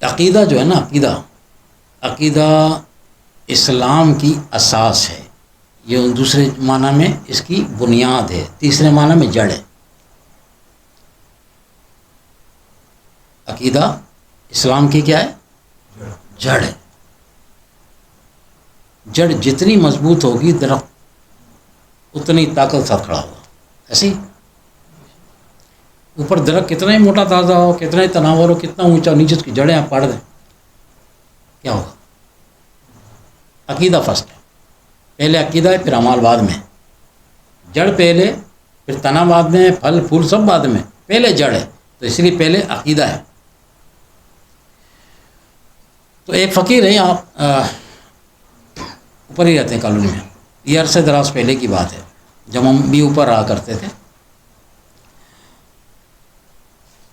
عقیدہ جو ہے نا، عقیدہ اسلام کی اساس ہے، یہ دوسرے معنی میں اس کی بنیاد ہے، تیسرے معنی میں جڑ ہے۔ عقیدہ اسلام کی کیا ہے؟ جڑ ہے۔ جڑ جتنی مضبوط ہوگی درخت اتنی طاقت ساتھ کھڑا ہوگا۔ ایسے ہی اوپر درخت کتنا ہی موٹا تازہ ہو، کتنا ہی تناور ہو، کتنا اونچا، نیچے اس کی جڑیں آپ پاڑ دیں، کیا ہوگا؟ عقیدہ فرسٹ ہے، پہلے عقیدہ ہے، پھر اعمال بعد میں۔ جڑ پہلے، پھر تنا بعد میں، پھل پھول سب بعد میں، پہلے جڑ ہے، تو اس لیے پہلے عقیدہ ہے۔ تو ایک فقیر ہے، آپ اوپر ہی رہتے ہیں کالونی میں، یہ عرصے دراز پہلے کی بات ہے جب ہم بھی اوپر رہا کرتے تھے،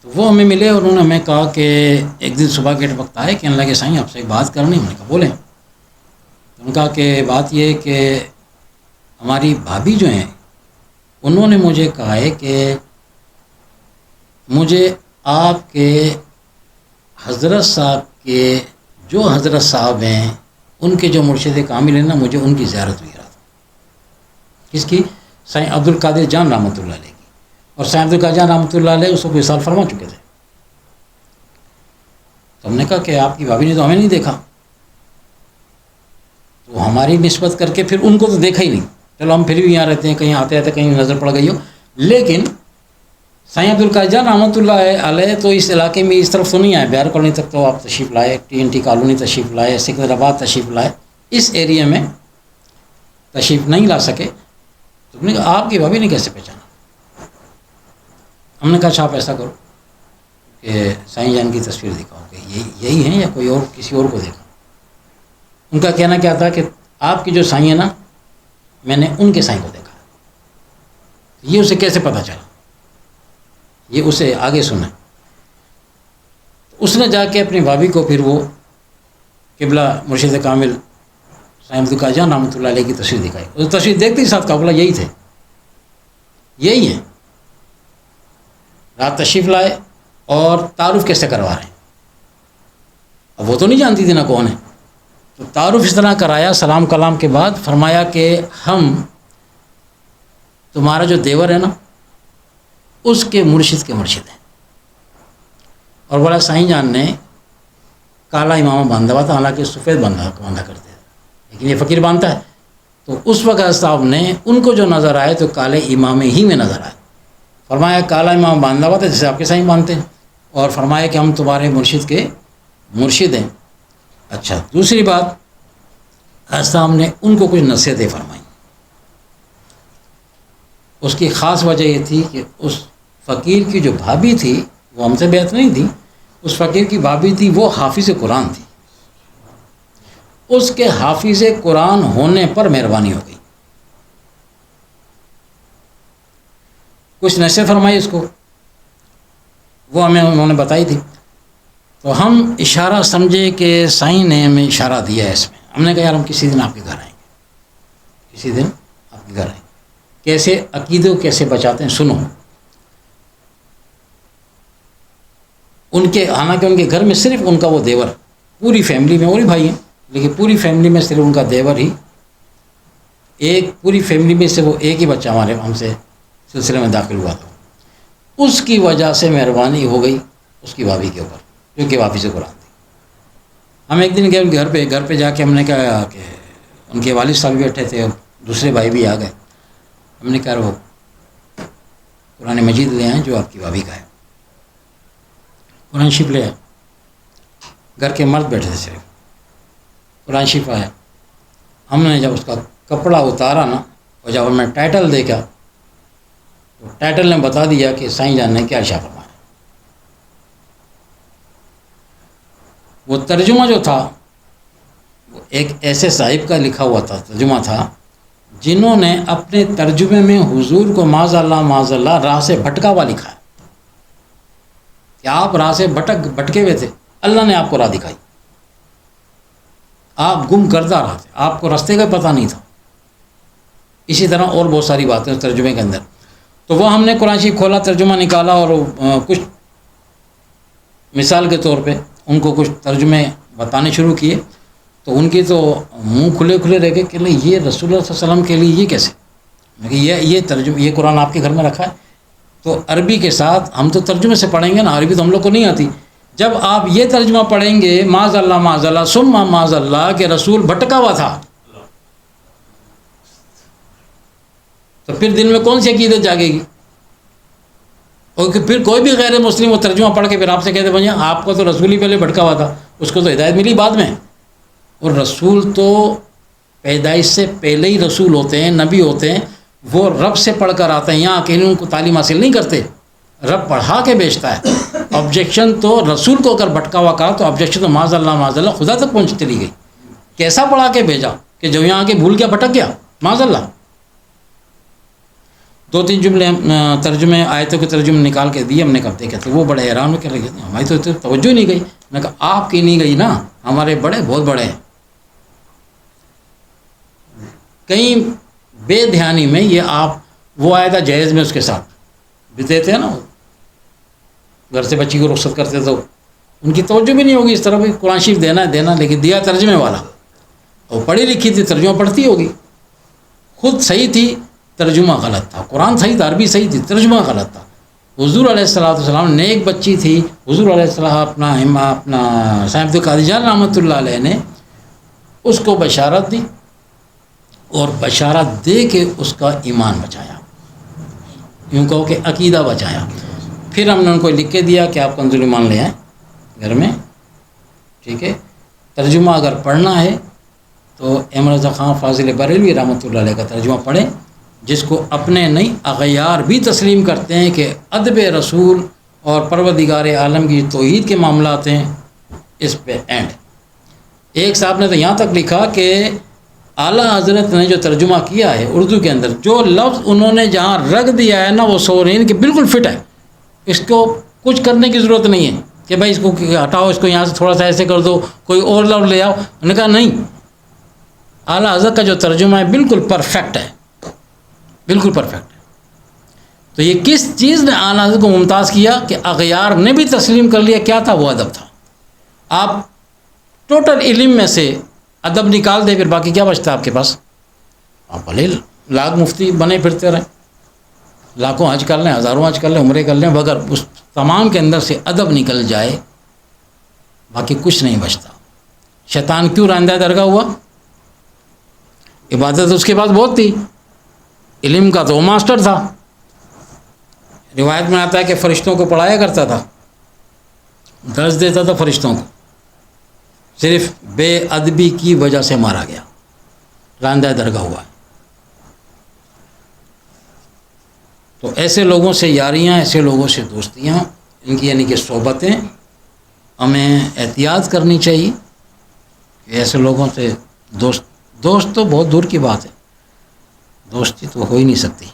تو وہ ہمیں ملے اور انہوں نے ہمیں کہا کہ ایک دن صبح کے وقت آئے کہ اللہ کے سائیں آپ سے ایک بات کرنی۔ ہم نے کہا بولیں۔ ان کا کہ بات یہ ہے کہ ہماری بھابھی جو ہیں انہوں نے مجھے کہا ہے کہ مجھے آپ کے حضرت صاحب کے جو حضرت صاحب ہیں ان کے جو مرشد کامل ہیں نا، مجھے ان کی زیارت ہوئی رہا تھا۔ کس کی؟ سائیں عبد القادر جان رحمۃ اللہ علیہ کی۔ اور سائیں عبد القادر جان رحمۃ اللہ علیہ اس کو وصال فرما چکے تھے۔ تو ہم نے کہا کہ آپ کی بھابھی نے تو ہمیں نہیں دیکھا، تو ہماری نسبت کر کے پھر ان کو تو دیکھا ہی نہیں، چلو ہم پھر بھی یہاں رہتے ہیں، کہیں آتے آتے کہیں نظر پڑ گئی ہو، لیکن سائیں عبد القادر جان رحمۃ اللہ علیہ تو اس علاقے میں اس طرف تو نہیں آئے، بہار کالونی تک تو آپ تشریف لائے، TNT کالونی تشریف لائے، سکندرآباد تشریف لائے، اس ایریا میں تشریف نہیں لا سکے۔ تو ہم نے کہا آپ کی بھابھی نے کیسے پہچانا؟ ہم نے کہا اچھا آپ ایسا کرو کہ سائیں جان کی تصویر دکھاؤ کہ یہی ہیں یا کوئی اور کسی اور کو دیکھا۔ ان کا کہنا کیا تھا کہ آپ کی جو سائیں ہیں نا، میں نے ان کے سائیں کو دیکھا۔ یہ اسے کیسے پتہ چلا؟ یہ اسے آگے سنا۔ اس نے جا کے اپنی بھابھی کو پھر وہ قبلہ مرشد کامل سائیں عبد القادر جان رحمۃ اللہ علیہ کی تصویر دکھائی۔ اس تصویر دیکھتے ہی ساتھ کہا بولا یہی تھے، یہی ہیں۔ رات تشریف لائے اور تعارف کیسے کروا رہے ہیں؟ اب وہ تو نہیں جانتی تھی نا کون ہے، تو تعارف اس طرح کرایا سلام کلام کے بعد، فرمایا کہ ہم تمہارا جو دیور ہے نا اس کے مرشد ہیں۔ اور بولا سائیں جان نے کالا امامہ باندھا ہوا تھا، حالانکہ سفید باندھا کرتے تھے، لیکن یہ فقیر باندھتا ہے۔ تو اس وقت صاحب نے ان کو جو نظر آئے تو کالے امامے ہی میں نظر آئے۔ فرمایا کالا امام باندھا ہوا تھا جیسے آپ کے سائیں باندھتے ہیں، اور فرمایا کہ ہم تمہارے مرشد کے مرشد ہیں۔ اچھا، دوسری بات، صاحب نے ان کو کچھ نصیحتیں فرمائیں۔ اس کی خاص وجہ یہ تھی کہ اس فقیر کی جو بھابھی تھی وہ ہم سے بیعت نہیں تھی، اس فقیر کی بھابھی تھی وہ حافظ قرآن تھی، اس کے حافظ قرآن ہونے پر مہربانی ہو گئی، کچھ نصیحت فرمائی اس کو، وہ ہمیں انہوں نے بتائی تھی۔ تو ہم اشارہ سمجھے کہ سائیں نے ہمیں اشارہ دیا ہے اس میں۔ ہم نے کہا یار ہم کسی دن آپ کے گھر آئیں گے، کسی دن آپ کے گھر آئیں گے، کیسے عقیدے کو کیسے بچاتے ہیں سنو۔ ان کے حالانکہ ان کے گھر میں صرف ان کا وہ دیور، پوری فیملی میں اور ہی بھائی ہیں، لیکن پوری فیملی میں صرف ان کا دیور ہی ایک، پوری فیملی میں سے وہ ایک ہی بچہ ہم سے سلسلے میں داخل ہوا تھا۔ اس کی وجہ سے مہربانی ہو گئی اس کی بھابھی کے اوپر، جو کہ حافظ قرآن تھی۔ ہم ایک دن گئے ان کے گھر پہ جا کے ہم نے کہا کہ ان کے والد صاحب بھی بیٹھے تھے اور دوسرے بھائی بھی آ گئے۔ ہم نے کہا وہ قرآن مجید لے آئیں جو آپ کی بھابھی کا ہے۔ قرآن شریف لے آئے، گھر کے مرد بیٹھے تھے صرف، قرآن شریف آیا۔ ہم نے جب اس کا کپڑا اتارا نا اور جب ہمیں ٹائٹل دیکھا تو ٹائٹل نے بتا دیا کہ سائیں جان نے کیا ارشاد فرمایا۔ وہ ترجمہ جو تھا وہ ایک ایسے صاحب کا لکھا ہوا تھا، ترجمہ تھا جنہوں نے اپنے ترجمے میں حضور کو معاذ اللہ راہ سے بھٹکا ہوا لکھا ہے کہ آپ راہ سے بھٹکے ہوئے تھے، اللہ نے آپ کو راہ دکھائی، آپ گم کردہ رہا تھے، آپ کو راستے کا پتہ نہیں تھا۔ اسی طرح اور بہت ساری باتیں اس ترجمے کے اندر۔ تو وہ ہم نے قرآن شریف کھولا، ترجمہ نکالا اور کچھ مثال کے طور پہ ان کو کچھ ترجمے بتانے شروع کیے تو ان کی تو منہ کھلے کھلے رہ گئے کہ نہیں یہ رسول اللہ صلی اللہ علیہ وسلم کے لیے یہ کیسے، میں کہ یہ ترجمہ، یہ قرآن آپ کے گھر میں رکھا ہے تو عربی کے ساتھ ہم تو ترجمے سے پڑھیں گے نا، عربی تو ہم لوگ کو نہیں آتی، جب آپ یہ ترجمہ پڑھیں گے معاذ اللہ ثم معاذ اللہ کہ رسول بھٹکا ہوا تھا، تو پھر دل میں کون سی عقیدت جاگے گی؟ اور کہ پھر کوئی بھی غیر مسلم وہ ترجمہ پڑھ کے پھر آپ سے کہتے بھائی آپ کو تو رسول ہی پہلے بھٹکا ہوا تھا، اس کو تو ہدایت ملی بعد میں، اور رسول تو پیدائش سے پہلے ہی رسول ہوتے ہیں، نبی ہوتے ہیں، وہ رب سے پڑھ کر آتے ہیں، یہاں اکیلے ان کو تعلیم حاصل نہیں کرتے، رب پڑھا کے بھیجتا ہے۔ آبجیکشن تو رسول کو اگر بھٹکا ہوا کہا تو آبجیکشن تو معاذ اللہ خدا تک پہنچ چلی گئی، کیسا پڑھا کے بھیجا کہ جو یہاں آ کے بھول گیا بھٹک گیا، معاذ اللہ۔ 2-3 جملے ترجمے آیتوں کے ترجمے نکال کے دیے ہم نے، کرتے کہتے وہ بڑے حیران ہو کے لگے، ہماری تو توجہ نہیں گئی، میں کہا آپ کی نہیں گئی نا، ہمارے بڑے بہت بڑے ہیں۔ کہیں بے دھیانی میں یہ آپ وہ آیا تھا جہیز میں اس کے ساتھ بھی دیتے ہیں نا، گھر سے بچی کو رخصت کرتے تو ان کی توجہ بھی نہیں ہوگی اس طرح بھی قرآن شریف دینا، لیکن دیا ترجمے والا، اور پڑھی لکھی تھی ترجمہ پڑھتی ہوگی، خود صحیح تھی ترجمہ غلط تھا، قرآن صحیح تھا، عربی صحیح تھی، ترجمہ غلط تھا۔ حضور علیہ السلام نیک بچی تھی، حضور علیہ السلام اپنا صاحب عبدالقادر جان رحمۃ اللہ علیہ نے اس کو بشارت دی، اور بشارت دے کے اس کا ایمان بچایا، یوں کہو کہ عقیدہ بچایا۔ پھر ہم نے ان کو لکھ کے دیا کہ آپ کنز ایمان لے آئیں گھر میں، ٹھیک ہے۔ ترجمہ اگر پڑھنا ہے تو احمد رضا خان فاضل بریلوی رحمۃ اللہ علیہ کا ترجمہ پڑھیں، جس کو اپنے نہیں اغیار بھی تسلیم کرتے ہیں کہ ادب رسول اور پروردگار عالم کی توحید کے معاملات ہیں، اس پہ اینڈ۔ ایک صاحب نے تو یہاں تک لکھا کہ اعلیٰ حضرت نے جو ترجمہ کیا ہے اردو کے اندر، جو لفظ انہوں نے جہاں رکھ دیا ہے نا وہ سورین کے بالکل فٹ ہے، اس کو کچھ کرنے کی ضرورت نہیں ہے کہ بھائی اس کو ہٹاؤ، اس کو یہاں سے تھوڑا سا ایسے کر دو، کوئی اور لفظ لے آؤ، انہوں نے کہا نہیں، اعلیٰ حضرت کا جو ترجمہ ہے بالکل پرفیکٹ ہے، بالکل پرفیکٹ ہے۔ تو یہ کس چیز نے اعلیٰ حضرت کو ممتاز کیا کہ اغیار نے بھی تسلیم کر لیا، کیا تھا وہ ادب تھا۔ آپ ٹوٹل علم میں سے ادب نکال دے، پھر باقی کیا بچتا ہے آپ کے پاس؟ آپ بھلے لاکھ مفتی بنے پھرتے رہیں، لاکھوں حج کر لیں، ہزاروں حج کر لیں، عمرے کر لیں، مگر اس تمام کے اندر سے ادب نکل جائے باقی کچھ نہیں بچتا۔ شیطان کیوں راندہ درگاہ ہوا؟ عبادت اس کے پاس بہت تھی، علم کا تو وہ ماسٹر تھا، روایت میں آتا ہے کہ فرشتوں کو پڑھایا کرتا تھا، درس دیتا تھا فرشتوں کو، صرف بے ادبی کی وجہ سے مارا گیا، راندہ درگاہ ہوا ہے۔ تو ایسے لوگوں سے یاریاں، ایسے لوگوں سے دوستیاں، ان کی یعنی کہ صحبتیں ہمیں احتیاط کرنی چاہیے کہ ایسے لوگوں سے دوست تو بہت دور کی بات ہے، دوستی تو ہو ہی نہیں سکتی۔